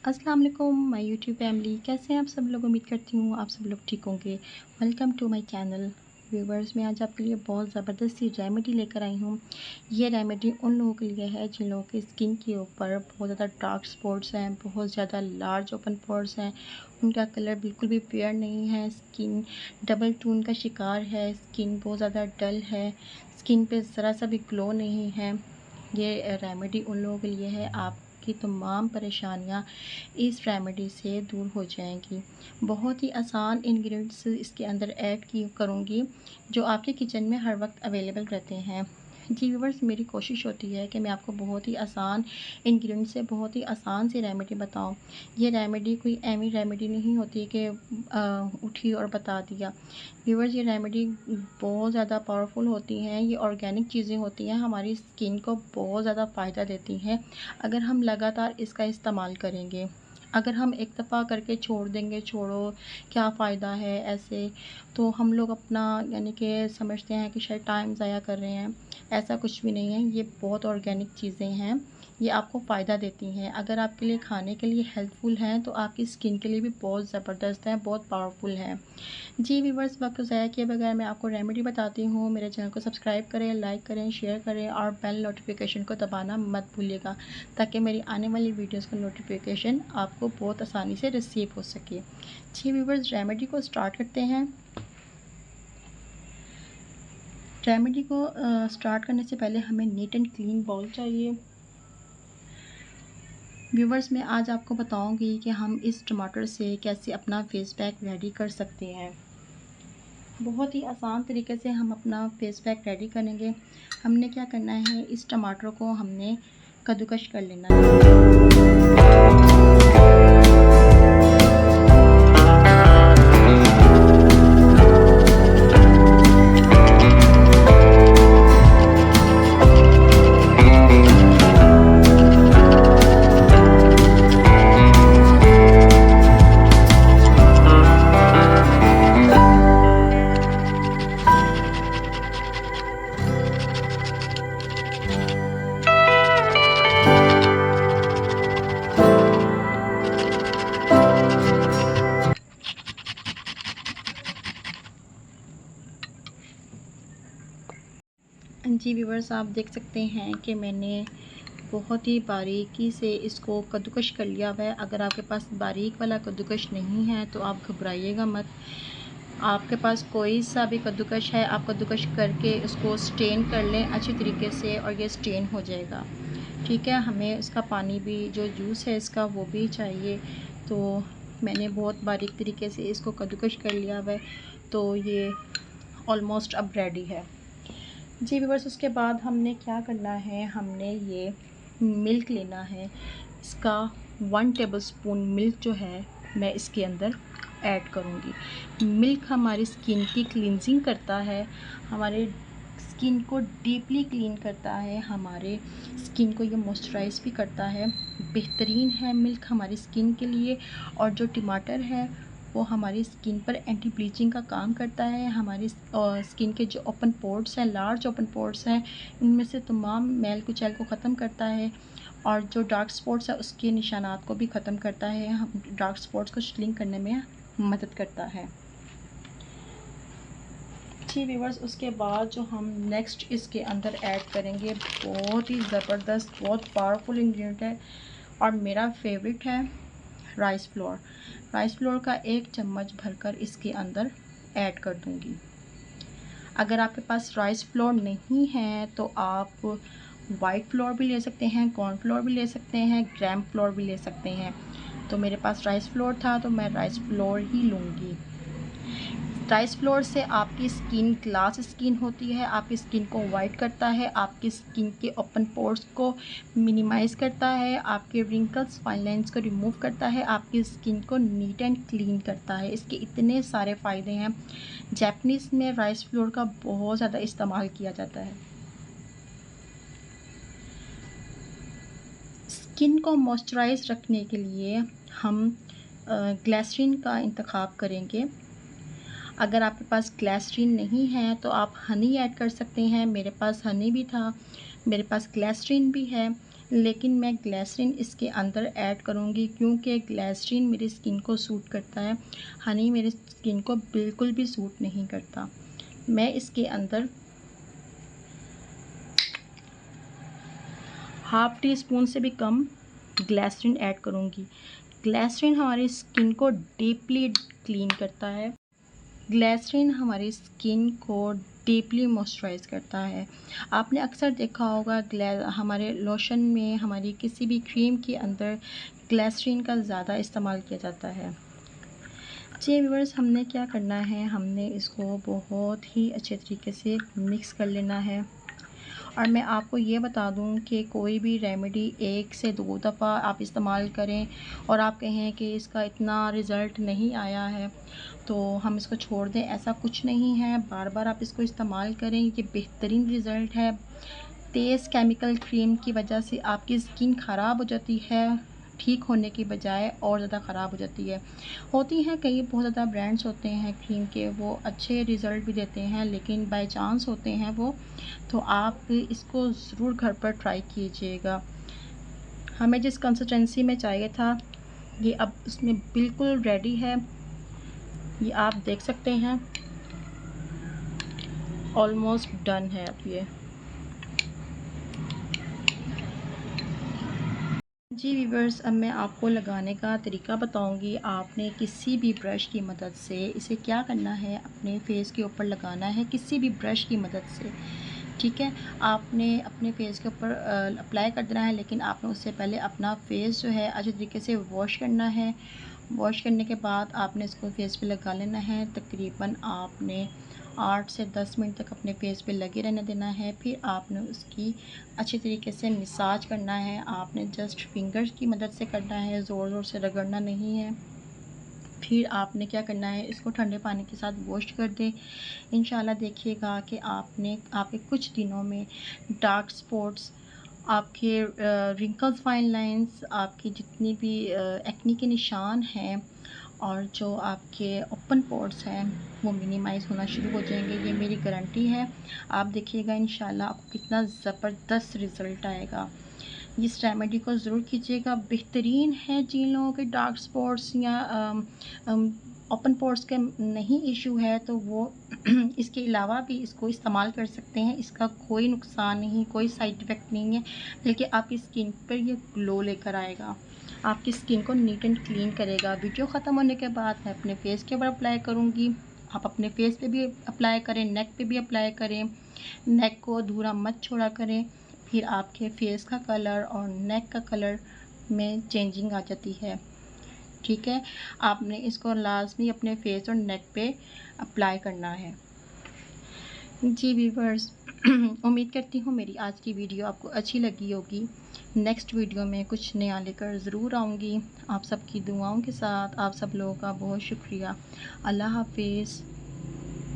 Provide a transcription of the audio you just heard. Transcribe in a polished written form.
अस्सलाम वालेकुम my YouTube family, कैसे हैं आप सब लोग। उम्मीद करती हूँ आप सब लोग ठीक होंगे। Welcome to my channel viewers. मैं आज आपके लिए बहुत ज़बरदस्त सी रेमेडी लेकर आई हूँ। ये रेमेडी उन लोगों के लिए है जिन लोगों की स्किन के ऊपर बहुत ज़्यादा डार्क स्पॉट्स हैं, बहुत ज़्यादा लार्ज ओपन पोर्स हैं, उनका कलर बिल्कुल भी फेयर नहीं है, स्किन डबल टोन का शिकार है, स्किन बहुत ज़्यादा डल है, स्किन पे ज़रा सा भी ग्लो नहीं है। ये रेमेडी उन लोगों के लिए है। आपकी तमाम परेशानियां इस रेमेडी से दूर हो जाएंगी। बहुत ही आसान इंग्रेडिएंट्स इसके अंदर ऐड की करूँगी जो आपके किचन में हर वक्त अवेलेबल रहते हैं। जी व्यूवर्स, मेरी कोशिश होती है कि मैं आपको बहुत ही आसान इंग्रेडिएंट से बहुत ही आसान सी रेमेडी बताऊं। ये रेमेडी कोई एमी रेमेडी नहीं होती कि उठी और बता दिया। व्यूवर्स, ये रेमेडी बहुत ज़्यादा पावरफुल होती हैं। ये ऑर्गेनिक चीज़ें होती हैं, हमारी स्किन को बहुत ज़्यादा फ़ायदा देती हैं अगर हम लगातार इसका इस्तेमाल करेंगे। अगर हम एक दफ़ा करके छोड़ देंगे, छोड़ो क्या फ़ायदा है ऐसे, तो हम लोग अपना यानी कि समझते हैं कि शायद टाइम ज़ाया कर रहे हैं। ऐसा कुछ भी नहीं है। ये बहुत ऑर्गेनिक चीज़ें हैं, ये आपको फ़ायदा देती हैं। अगर आपके लिए खाने के लिए हेल्पफुल हैं तो आपकी स्किन के लिए भी बहुत ज़बरदस्त हैं, बहुत पावरफुल हैं। जी व्यूवर्स, वक्त ज़ाया किए बगैर मैं आपको रेमेडी बताती हूँ। मेरे चैनल को सब्सक्राइब करें, लाइक करें, शेयर करें और बेल नोटिफिकेशन को दबाना मत भूलिएगा ताकि मेरी आने वाली वीडियोस का नोटिफिकेशन आपको बहुत आसानी से रिसीव हो सके। जी व्यूवर्स, रेमेडी को स्टार्ट करते हैं। रेमेडी को स्टार्ट करने से पहले हमें नीट एंड क्लीन बाउल चाहिए। व्यूवर्स, मैं आज आपको बताऊंगी कि हम इस टमाटर से कैसे अपना फेस पैक रेडी कर सकते हैं। बहुत ही आसान तरीके से हम अपना फेस पैक रेडी करेंगे। हमने क्या करना है, इस टमाटर को हमने कद्दूकश कर लेना है। जी व्यूवर्स, आप देख सकते हैं कि मैंने बहुत ही बारीकी से इसको कद्दूकश कर लिया हुआ है। अगर आपके पास बारीक वाला कद्दूकश नहीं है तो आप घबराइएगा मत। आपके पास कोई सा भी कद्दूकश है, आप कद्दूकश करके उसको स्टेन कर लें अच्छी तरीके से और ये स्टेन हो जाएगा। ठीक है, हमें इसका पानी भी, जो जूस है इसका, वो भी चाहिए। तो मैंने बहुत बारीक तरीके से इसको कद्दूकश कर लिया हुआ है, तो ये ऑलमोस्ट अब रेडी है। जी व्यूवर्स, उसके बाद हमने क्या करना है, हमने ये मिल्क लेना है। इसका 1 टेबलस्पून मिल्क जो है मैं इसके अंदर ऐड करूँगी। मिल्क हमारी स्किन की क्लींजिंग करता है, हमारे स्किन को डीपली क्लीन करता है, हमारे स्किन को ये मॉइस्चराइज भी करता है। बेहतरीन है मिल्क हमारी स्किन के लिए। और जो टमाटर है वो हमारी स्किन पर एंटी ब्लीचिंग का काम करता है। हमारी स्किन के जो ओपन पोर्स हैं, लार्ज ओपन पोर्स हैं, इनमें से तमाम मैल कुचैल को ख़त्म करता है। और जो डार्क स्पॉट्स है उसके निशानात को भी ख़त्म करता है, हम डार्क स्पॉट्स को श्रिंक करने में मदद करता है। जी व्यूवर्स, उसके बाद जो हम नेक्स्ट इसके अंदर ऐड करेंगे, बहुत ही ज़बरदस्त, बहुत पावरफुल इंग्रेडिएंट है और मेरा फेवरेट है राइस फ्लोर। राइस फ्लोर का 1 चम्मच भरकर इसके अंदर ऐड कर दूंगी। अगर आपके पास राइस फ्लोर नहीं है तो आप वाइट फ्लोर भी ले सकते हैं, कॉर्न फ्लोर भी ले सकते हैं, ग्राम फ्लोर भी ले सकते हैं। तो मेरे पास राइस फ्लोर था तो मैं राइस फ्लोर ही लूँगी। राइस फ्लोर से आपकी स्किन ग्लास स्किन होती है, आपकी स्किन को वाइट करता है, आपकी स्किन के ओपन पोर्स को मिनिमाइज़ करता है, आपके रिंकल्स फाइन लाइंस को रिमूव करता है, आपकी स्किन को नीट एंड क्लीन करता है। इसके इतने सारे फ़ायदे हैं। जापानीज़ में राइस फ्लोर का बहुत ज़्यादा इस्तेमाल किया जाता है। स्किन को मॉइस्चराइज रखने के लिए हम ग्लिसरीन का इंतखाब करेंगे। अगर आपके पास ग्लिसरीन नहीं है तो आप हनी ऐड कर सकते हैं। मेरे पास हनी भी था, मेरे पास ग्लिसरीन भी है। लेकिन मैं ग्लिसरीन इसके अंदर ऐड करूँगी क्योंकि ग्लिसरीन मेरी स्किन को सूट करता है, हनी मेरी स्किन को बिल्कुल भी सूट नहीं करता। मैं इसके अंदर हाफ़ टी स्पून से भी कम ग्लिसरीन ऐड करूँगी। ग्लिसरीन हमारी स्किन को डीपली क्लीन करता है। ग्लिसरीन हमारी स्किन को डीपली मॉइस्चराइज़ करता है। आपने अक्सर देखा होगा हमारे लोशन में, हमारी किसी भी क्रीम के अंदर ग्लिसरीन का ज़्यादा इस्तेमाल किया जाता है। जी व्यूअर्स, हमने क्या करना है, हमने इसको बहुत ही अच्छे तरीके से मिक्स कर लेना है। और मैं आपको ये बता दूं कि कोई भी रेमेडी 1 से 2 दफ़ा आप इस्तेमाल करें और आप कहें कि इसका इतना रिज़ल्ट नहीं आया है तो हम इसको छोड़ दें, ऐसा कुछ नहीं है। बार बार आप इसको इस्तेमाल करें, ये बेहतरीन रिज़ल्ट है। तेज़ केमिकल क्रीम की वजह से आपकी स्किन ख़राब हो जाती है, ठीक होने की बजाय और ज़्यादा ख़राब हो जाती है। होती हैं कई बहुत ज़्यादा ब्रांड्स होते हैं क्रीम के, वो अच्छे रिज़ल्ट भी देते हैं, लेकिन बाय चांस होते हैं वो, तो आप इसको ज़रूर घर पर ट्राई कीजिएगा। हमें जिस कंसिस्टेंसी में चाहिए था ये अब उसमें बिल्कुल रेडी है, ये आप देख सकते हैं। ऑलमोस्ट डन है अब ये। जी व्यूअर्स, अब मैं आपको लगाने का तरीका बताऊंगी। आपने किसी भी ब्रश की मदद से इसे क्या करना है, अपने फेस के ऊपर लगाना है किसी भी ब्रश की मदद से, ठीक है। आपने अपने फेस के ऊपर अप्लाई कर देना है, लेकिन आपने उससे पहले अपना फेस जो है अच्छे तरीके से वॉश करना है। वॉश करने के बाद आपने इसको फेस पे लगा लेना है। तकरीबन आपने 8 से 10 मिनट तक अपने फेस पे लगे रहने देना है। फिर आपने उसकी अच्छी तरीके से मसाज करना है। आपने जस्ट फिंगर्स की मदद से करना है, ज़ोर ज़ोर से रगड़ना नहीं है। फिर आपने क्या करना है, इसको ठंडे पानी के साथ वॉश कर दें। इंशाल्लाह देखिएगा कि आपके कुछ दिनों में डार्क स्पॉट्स, आपके रिंकल्स, फाइन लाइंस, आपकी जितनी भी एक्ने के निशान हैं और जो आपके ओपन पोर्स हैं वो मिनिमाइज़ होना शुरू हो जाएंगे। ये मेरी गारंटी है। आप देखिएगा इंशाल्लाह आपको कितना ज़बरदस्त रिज़ल्ट आएगा। इस रेमेडी को ज़रूर कीजिएगा, बेहतरीन है। जिन लोगों के डार्क स्पॉट्स या ओपन पोर्स का नहीं इशू है तो वो इसके अलावा भी इसको इस्तेमाल कर सकते हैं। इसका कोई नुकसान नहीं, कोई साइड इफ़ेक्ट नहीं है, बल्कि आपकी स्किन पर ये ग्लो लेकर आएगा, आपकी स्किन को नीट एंड क्लीन करेगा। वीडियो ख़त्म होने के बाद मैं अपने फेस के ऊपर अप्लाई करूँगी। आप अपने फेस पे भी अप्लाई करें, नेक पे भी अप्लाई करें। नेक को अधूरा मत छोड़ा करें, फिर आपके फेस का कलर और नेक का कलर में चेंजिंग आ जाती है, ठीक है। आपने इसको लाजमी अपने फेस और नेक पे अप्लाई करना है। जी व्यूअर्स, उम्मीद करती हूँ मेरी आज की वीडियो आपको अच्छी लगी होगी। नेक्स्ट वीडियो में कुछ नया लेकर ज़रूर आऊँगी। आप सबकी दुआओं के साथ। आप सब लोगों का बहुत शुक्रिया। अल्लाह हाफिज़।